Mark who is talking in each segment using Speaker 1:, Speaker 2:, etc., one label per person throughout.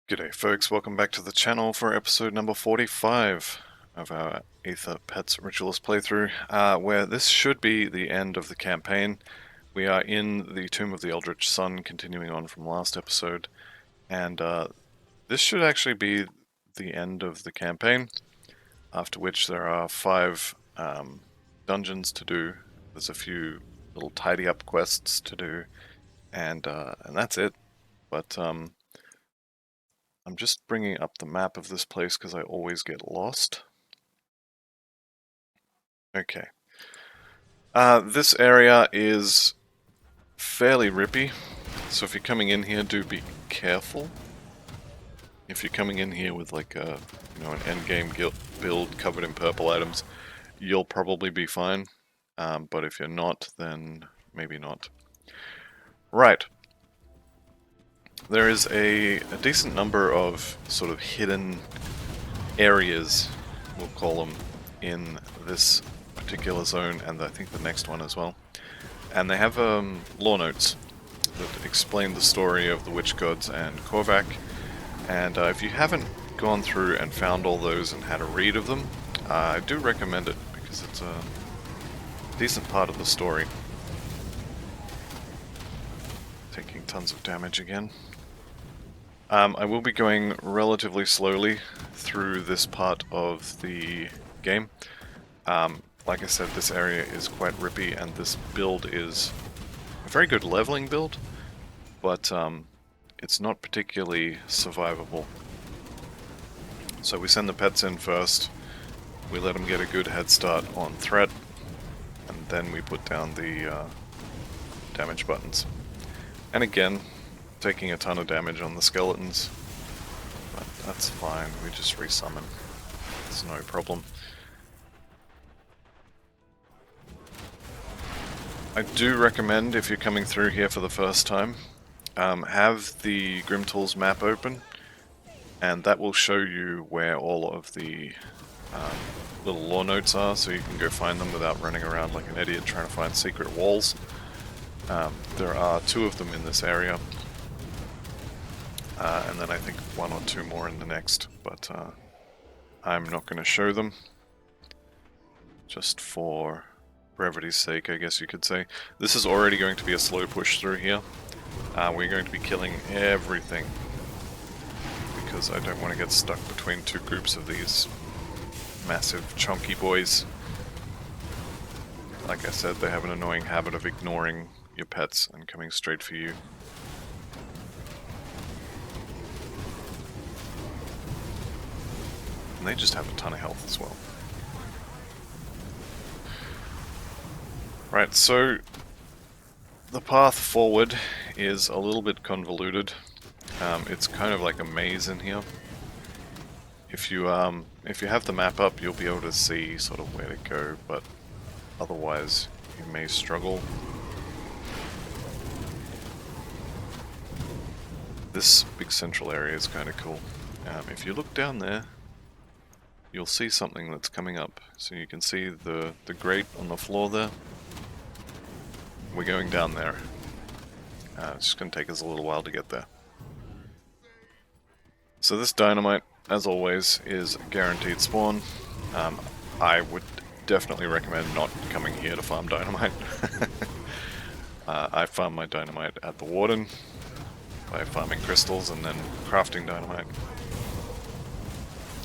Speaker 1: G'day folks, welcome back to the channel for episode number 45 of our Aether Pets Ritualist playthrough, where this should be the end of the campaign. We are in the Tomb of the Eldritch Sun, continuing on from last episode, and this should actually be the end of the campaign, after which there are 5 dungeons to do. There's a few little tidy up quests to do, and that's it. But I'm just bringing up the map of this place because I always get lost. Okay. This area is fairly rippy, so if you're coming in here, do be careful. If you're coming in here with like a, an endgame build covered in purple items, you'll probably be fine. But if you're not, then maybe not. Right. There is a decent number of sort of hidden areas, we'll call them, in this particular zone, and I think the next one as well. And they have lore notes that explain the story of the witch gods and Korvaak. And if you haven't gone through and found all those and had a read of them, I do recommend it because it's a decent part of the story. Taking tons of damage again. I will be going relatively slowly through this part of the game. Like I said, this area is quite rippy, and this build is a very good leveling build, but it's not particularly survivable. So we send the pets in first, we let them get a good head start on threat, and then we put down the damage buttons. And again, taking a ton of damage on the skeletons, but that's fine, we just resummon. It's no problem. I do recommend, if you're coming through here for the first time, have the Grimtools map open, and that will show you where all of the little lore notes are, so you can go find them without running around like an idiot trying to find secret walls. There are 2 of them in this area, and then I think 1 or 2 more in the next, but I'm not going to show them, just for brevity's sake, I guess you could say. This is already going to be a slow push through here. We're going to be killing everything, because I don't want to get stuck between 2 groups of these massive chunky boys. Like I said, they have an annoying habit of ignoring your pets and coming straight for you. And they just have a ton of health as well. Right, so the path forward is a little bit convoluted. It's kind of like a maze in here. If you have the map up, you'll be able to see sort of where to go, but otherwise you may struggle. This big central area is kind of cool. If you look down there, you'll see something that's coming up. So you can see the grate on the floor there. We're going down there. It's just going to take us a little while to get there. So this dynamite, as always, is guaranteed spawn. I would definitely recommend not coming here to farm dynamite. I farm my dynamite at the Warden by farming crystals and then crafting dynamite,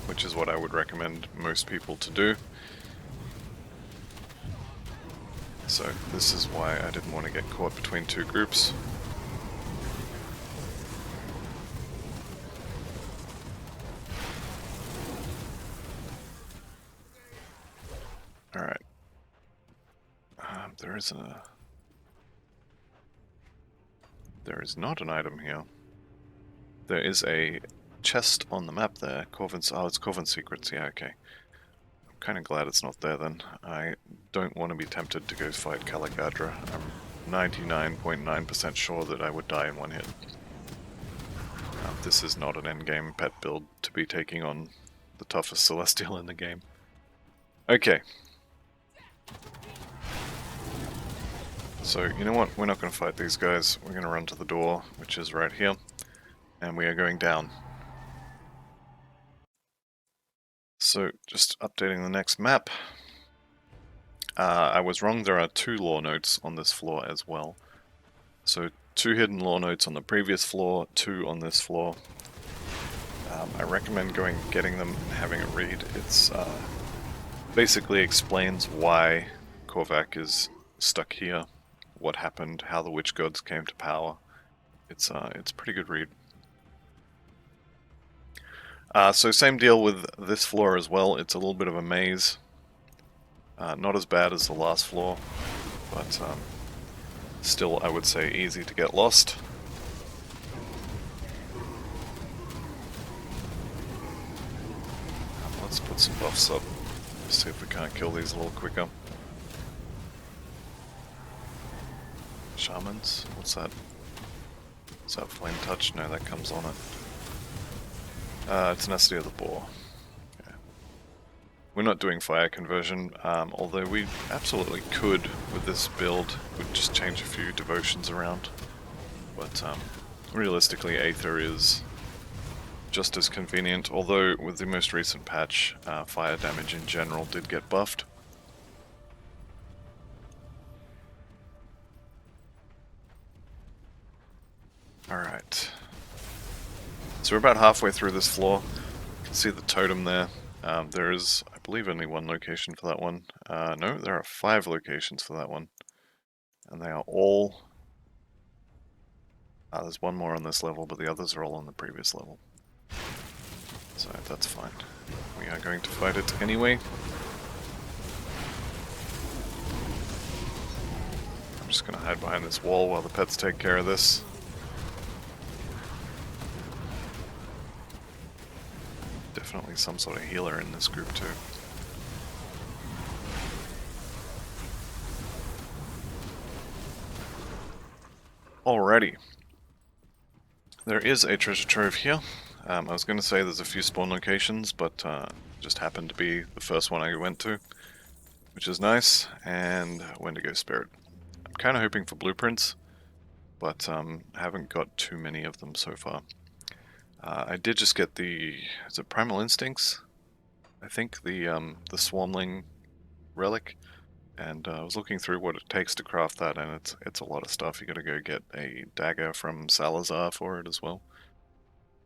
Speaker 1: which is what I would recommend most people to do. So this is why I didn't want to get caught between 2 groups. Alright. There is not an item here. There is a chest on the map there. It's Corvin's Secrets, yeah, okay. I'm kind of glad it's not there then. I don't want to be tempted to go fight Caligadra. I'm 99.9% sure that I would die in 1 hit. This is not an endgame pet build to be taking on the toughest Celestial in the game. Okay. So, you know what? We're not going to fight these guys. We're going to run to the door, which is right here. And we are going down. So, just updating the next map. I was wrong, there are 2 lore notes on this floor as well. So 2 hidden lore notes on the previous floor, 2 on this floor. I recommend getting them and having a read. It's basically explains why Korvaak is stuck here, what happened, how the witch gods came to power. It's a pretty good read. So same deal with this floor as well. It's a little bit of a maze. Not as bad as the last floor, but still, I would say, easy to get lost. Let's put some buffs up. See if we can't kill these a little quicker. Shamans? What's that? Is that flame touch? No, that comes on it. Tenacity of the boar. Okay. We're not doing fire conversion, although we absolutely could with this build. We'd just change a few devotions around. But realistically, Aether is just as convenient, although with the most recent patch, fire damage in general did get buffed. Alright. So we're about halfway through this floor. You can see the totem there. There is, I believe, only 1 location for that one. No, there are 5 locations for that one. And they are all... there's 1 more on this level, but the others are all on the previous level. So that's fine. We are going to fight it anyway. I'm just going to hide behind this wall while the pets take care of this. Definitely some sort of healer in this group too. Alrighty. There is a treasure trove here. I was going to say there's a few spawn locations, but just happened to be the first one I went to, which is nice, and Wendigo Spirit. I'm kind of hoping for blueprints, but haven't got too many of them so far. I did just get is it Primal Instincts? I think the Swarmling relic, and I was looking through what it takes to craft that, and it's a lot of stuff. You got to go get a dagger from Salazar for it as well.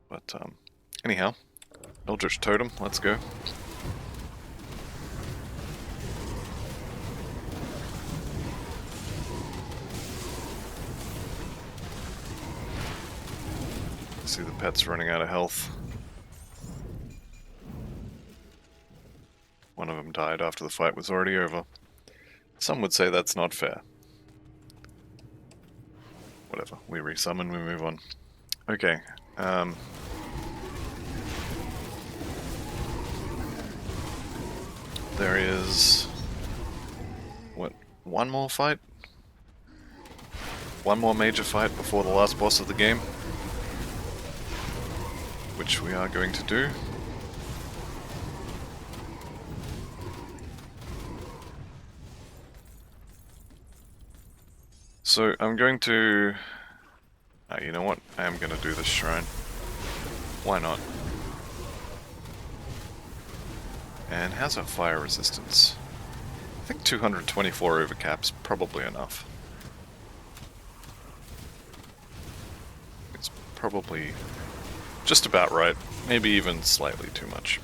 Speaker 1: But anyhow, Eldritch Totem, let's go. See the pets running out of health. One of them died after the fight was already over. Some would say that's not fair. Whatever, we resummon, we move on. Okay, there is... what, 1 more fight? 1 more major fight before the last boss of the game. Which we are going to do. So I'm going to... you know what? I am going to do this shrine. Why not? And how's our fire resistance? I think 224 overcap's probably enough. It's probably just about right. Maybe even slightly too much.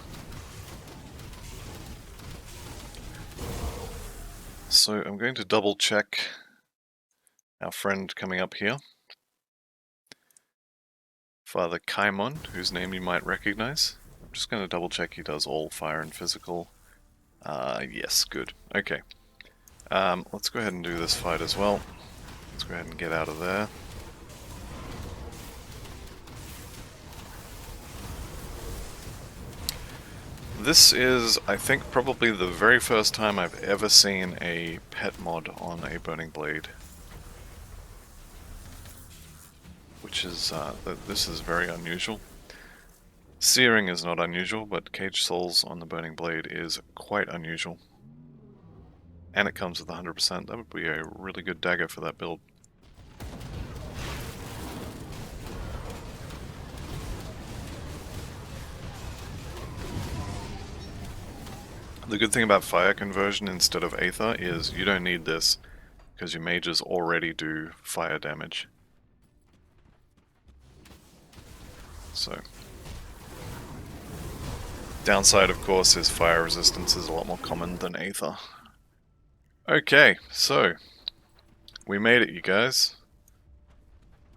Speaker 1: So I'm going to double check our friend coming up here. Father Kaimon, whose name you might recognize. I'm just going to double check he does all fire and physical. Yes, good. Okay. Let's go ahead and do this fight as well. Let's go ahead and get out of there. This is, I think, probably the very first time I've ever seen a pet mod on a Burning Blade. Which is, this is very unusual. Searing is not unusual, but Caged Souls on the Burning Blade is quite unusual. And it comes with 100%. That would be a really good dagger for that build. The good thing about fire conversion instead of Aether is you don't need this, because your mages already do fire damage. So, downside of course is fire resistance is a lot more common than Aether. Okay, so we made it, you guys.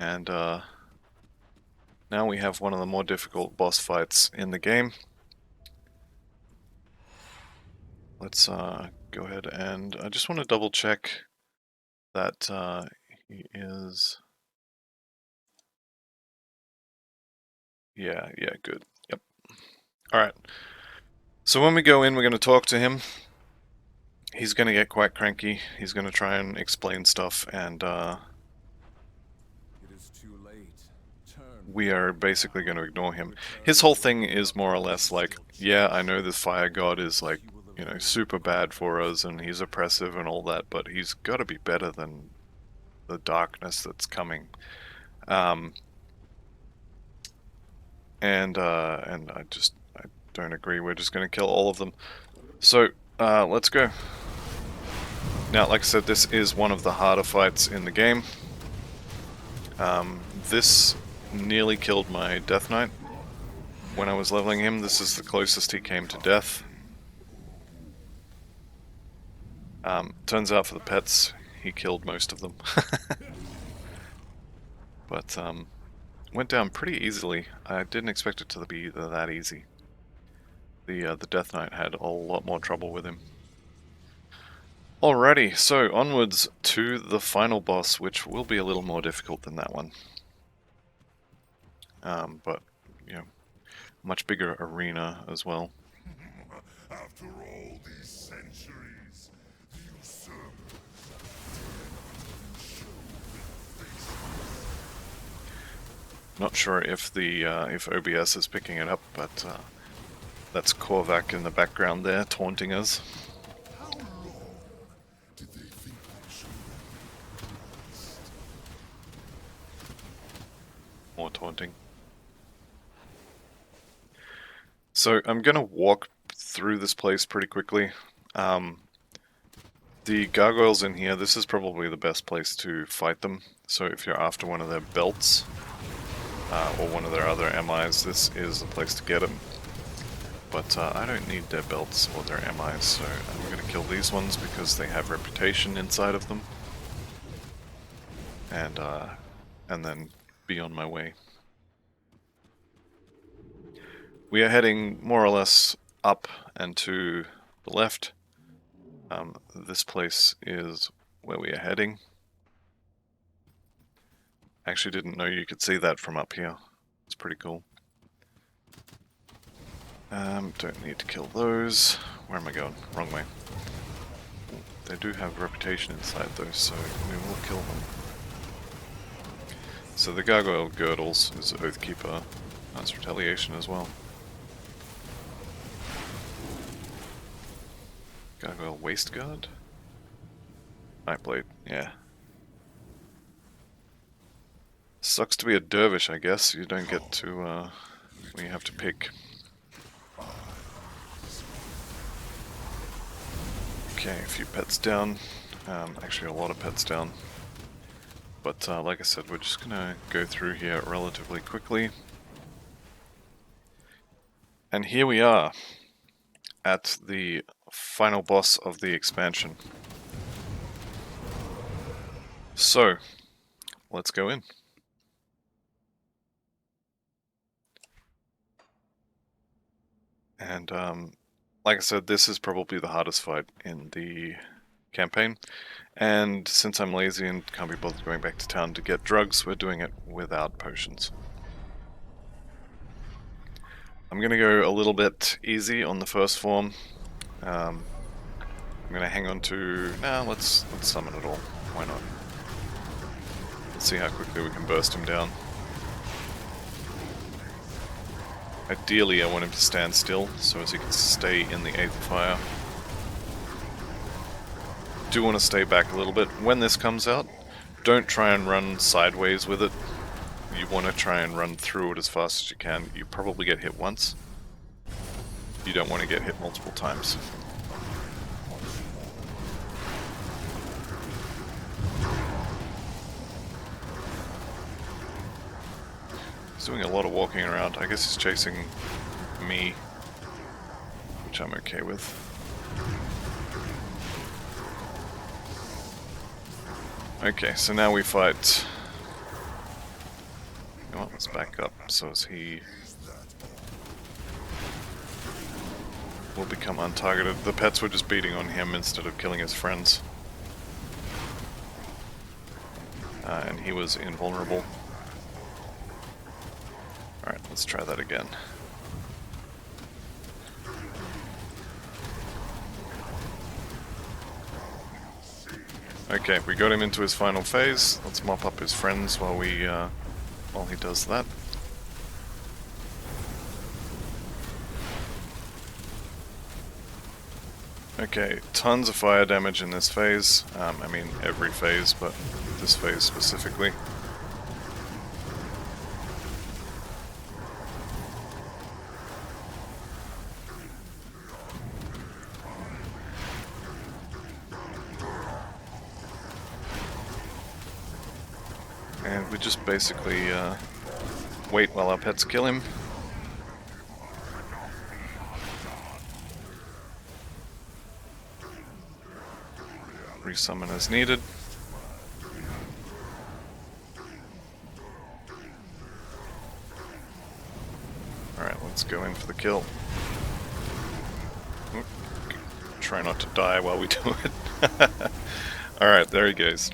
Speaker 1: And now we have one of the more difficult boss fights in the game. Let's go ahead and I just want to double check that he is... Yeah, good. Yep. Alright. So when we go in, we're going to talk to him. He's going to get quite cranky. He's going to try and explain stuff, and we are basically going to ignore him. His whole thing is more or less like, yeah, I know this fire god is like, you know, super bad for us and he's oppressive and all that, but he's got to be better than the darkness that's coming. And I don't agree. We're just going to kill all of them. So, let's go. Now, like I said, this is one of the harder fights in the game. This nearly killed my Death Knight when I was leveling him. This is the closest he came to death. Turns out for the pets, he killed most of them. But, went down pretty easily. I didn't expect it to be that easy. The Death Knight had a lot more trouble with him. Alrighty, so onwards to the final boss, which will be a little more difficult than that one. But, you know, much bigger arena as well. After all these centuries, the usurpers Not sure if the if OBS is picking it up, but that's Korvaak in the background there taunting us. How long did they think I should last? More taunting. So I'm gonna walk through this place pretty quickly. The gargoyles in here, this is probably the best place to fight them. So if you're after one of their belts, or one of their other MIs, this is the place to get them. But I don't need their belts or their MIs, so I'm going to kill these ones because they have reputation inside of them. And then be on my way. We are heading more or less up and to the left. This place is where we are heading. Actually didn't know you could see that from up here. It's pretty cool. Don't need to kill those. Where am I going? Wrong way. They do have reputation inside though, so we will kill them. So the Gargoyle Girdles is Oathkeeper. That's retaliation as well. Gargoyle Waistguard? Nightblade, yeah. Sucks to be a dervish, I guess. You don't get to, you have to pick. Okay, a few pets down. Actually a lot of pets down. But, like I said, we're just gonna go through here relatively quickly. And here we are, at the final boss of the expansion. So, let's go in. And, like I said, this is probably the hardest fight in the campaign. And since I'm lazy and can't be bothered going back to town to get drugs, we're doing it without potions. I'm going to go a little bit easy on the first form. I'm going to hang on to... Nah, let's summon it all. Why not? Let's see how quickly we can burst him down. Ideally, I want him to stand still, so as he can stay in the Aether Fire. Do want to stay back a little bit. When this comes out, don't try and run sideways with it. You want to try and run through it as fast as you can. You probably get hit once. You don't want to get hit multiple times. He's doing a lot of walking around. I guess he's chasing me, which I'm okay with. Okay, so now we fight. You know what, let's back up so as he will become untargeted. The pets were just beating on him instead of killing his friends. And he was invulnerable. Alright, let's try that again. Okay, we got him into his final phase. Let's mop up his friends while he does that. Okay, tons of fire damage in this phase. I mean every phase, but this phase specifically. And we just basically wait while our pets kill him. Resummon as needed. Alright, let's go in for the kill. Oop. Try not to die while we do it. Alright, there he goes.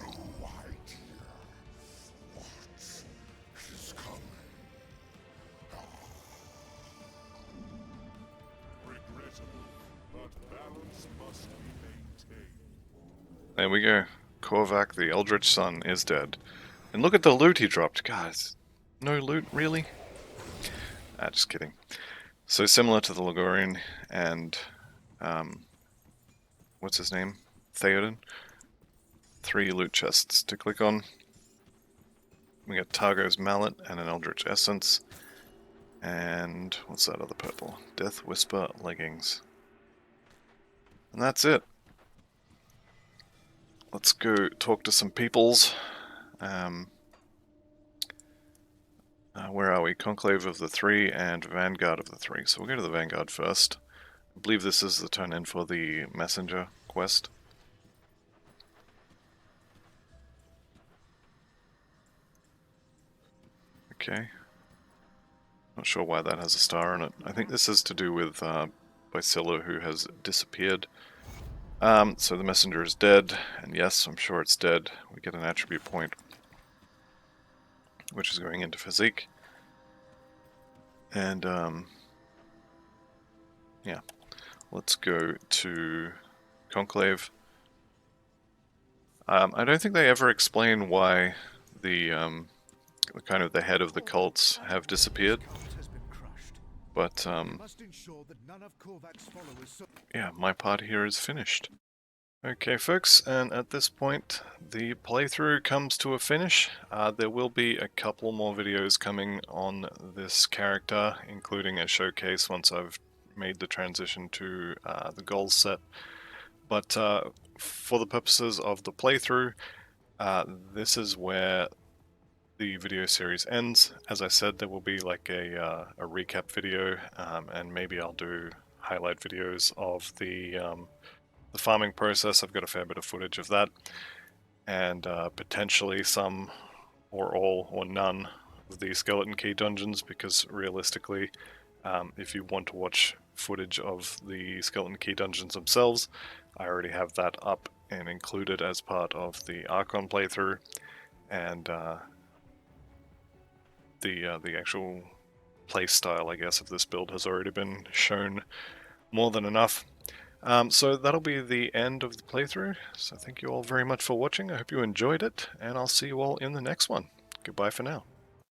Speaker 1: There we go. Korvaak, the Eldritch Sun, is dead. And look at the loot he dropped. Guys, no loot, really? Ah, just kidding. So similar to the Ligurian and, what's his name? Theodon. 3 loot chests to click on. We got Targo's Mallet and an Eldritch Essence. And what's that other purple? Death Whisper Leggings. And that's it. Let's go talk to some peoples. Where are we? Conclave of the 3 and Vanguard of the 3. So we'll go to the Vanguard first. I believe this is the turn in for the Messenger quest. Okay. Not sure why that has a star on it. I think this is to do with Bicilla, who has disappeared. So the messenger is dead, and yes, I'm sure it's dead. We get an attribute point, which is going into physique. And, yeah. Let's go to Conclave. I don't think they ever explain why the kind of the head of the cults have disappeared. But, yeah, my part here is finished. Okay folks, and at this point the playthrough comes to a finish. There will be a couple more videos coming on this character, including a showcase once I've made the transition to the goals set. But for the purposes of the playthrough, this is where the video series ends. As I said, there will be like a recap video, and maybe I'll do highlight videos of the farming process. I've got a fair bit of footage of that, and potentially some or all or none of the skeleton key dungeons, because realistically, if you want to watch footage of the skeleton key dungeons themselves, I already have that up and included as part of the Archon playthrough, and the actual playstyle, I guess, of this build has already been shown more than enough. So that'll be the end of the playthrough. So thank you all very much for watching. I hope you enjoyed it, and I'll see you all in the next one. Goodbye for now.